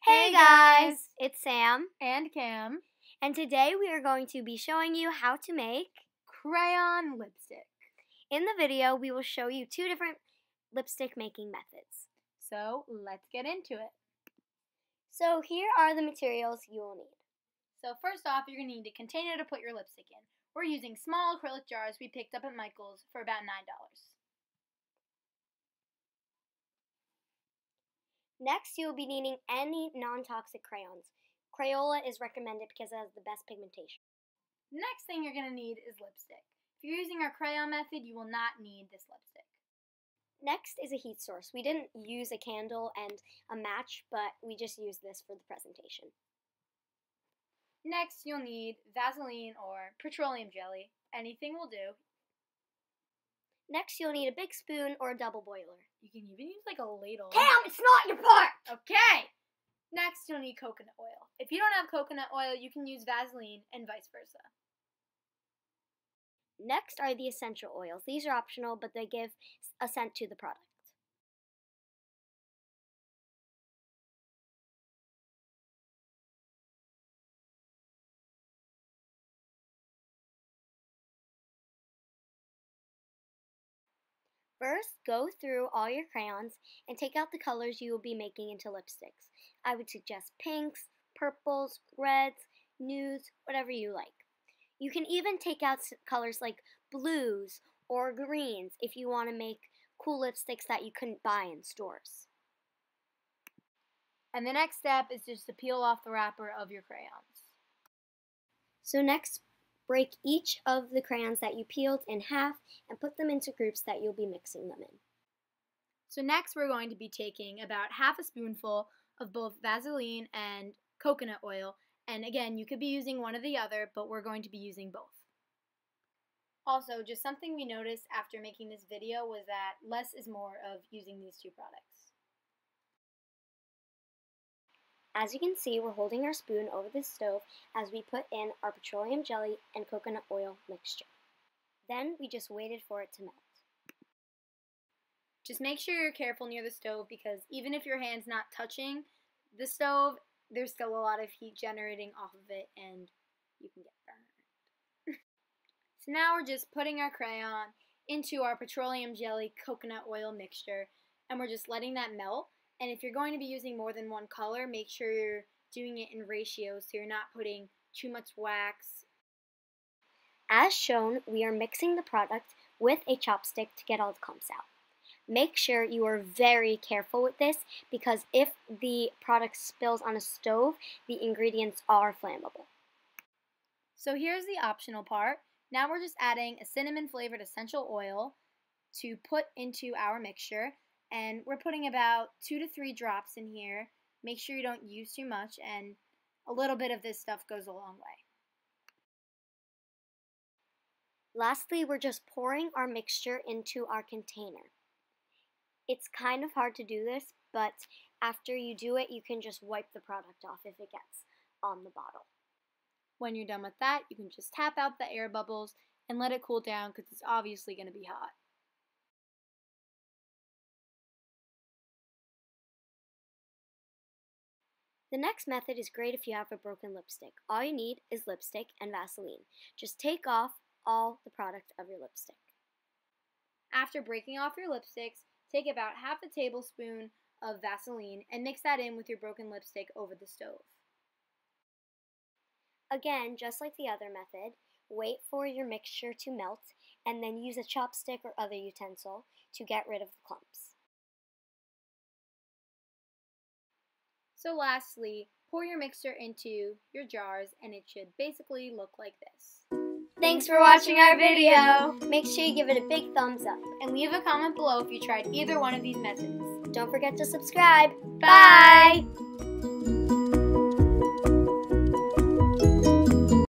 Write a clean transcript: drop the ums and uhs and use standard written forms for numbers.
Hey guys, it's Sam and Cam, and today we are going to be showing you how to make crayon lipstick. In the video, we will show you two different lipstick making methods. So let's get into it. So here are the materials you will need. So first off, you're going to need a container to put your lipstick in. We're using small acrylic jars we picked up at Michael's for about $9. Next, you will be needing any non-toxic crayons. Crayola is recommended because it has the best pigmentation. Next thing you're going to need is lipstick. If you're using our crayon method, you will not need this lipstick. Next is a heat source. We didn't use a candle and a match, but we just used this for the presentation. Next, you'll need Vaseline or petroleum jelly. Anything will do. Next, you'll need a big spoon or a double boiler. You can even use like a ladle. Cam, it's not your part! Okay! Next, you'll need coconut oil. If you don't have coconut oil, you can use Vaseline and vice versa. Next are the essential oils. These are optional, but they give a scent to the product. First, go through all your crayons and take out the colors you will be making into lipsticks. I would suggest pinks, purples, reds, nudes, whatever you like. You can even take out colors like blues or greens if you want to make cool lipsticks that you couldn't buy in stores. And the next step is just to peel off the wrapper of your crayons. So next, break each of the crayons that you peeled in half and put them into groups that you'll be mixing them in. So next we're going to be taking about half a spoonful of both Vaseline and coconut oil. And again, you could be using one or the other, but we're going to be using both. Also, just something we noticed after making this video was that less is more of using these two products. As you can see, we're holding our spoon over the stove as we put in our petroleum jelly and coconut oil mixture. Then we just waited for it to melt. Just make sure you're careful near the stove because even if your hand's not touching the stove, there's still a lot of heat generating off of it and you can get burned. So now we're just putting our crayon into our petroleum jelly coconut oil mixture and we're just letting that melt. And if you're going to be using more than one color, make sure you're doing it in ratio so you're not putting too much wax. As shown, we are mixing the product with a chopstick to get all the clumps out. Make sure you are very careful with this because if the product spills on a stove, the ingredients are flammable. So here's the optional part. Now we're just adding a cinnamon flavored essential oil to put into our mixture. And we're putting about 2 to 3 drops in here. Make sure you don't use too much, and a little bit of this stuff goes a long way. Lastly, we're just pouring our mixture into our container. It's kind of hard to do this, but after you do it, you can just wipe the product off if it gets on the bottle. When you're done with that, you can just tap out the air bubbles and let it cool down because it's obviously going to be hot. The next method is great if you have a broken lipstick. All you need is lipstick and Vaseline. Just take off all the product of your lipstick. After breaking off your lipsticks, take about half a tablespoon of Vaseline and mix that in with your broken lipstick over the stove. Again, just like the other method, wait for your mixture to melt and then use a chopstick or other utensil to get rid of the clumps. So lastly, pour your mixture into your jars and it should basically look like this. Thanks for watching our video! Make sure you give it a big thumbs up. And leave a comment below if you tried either one of these methods. Don't forget to subscribe. Bye! Bye.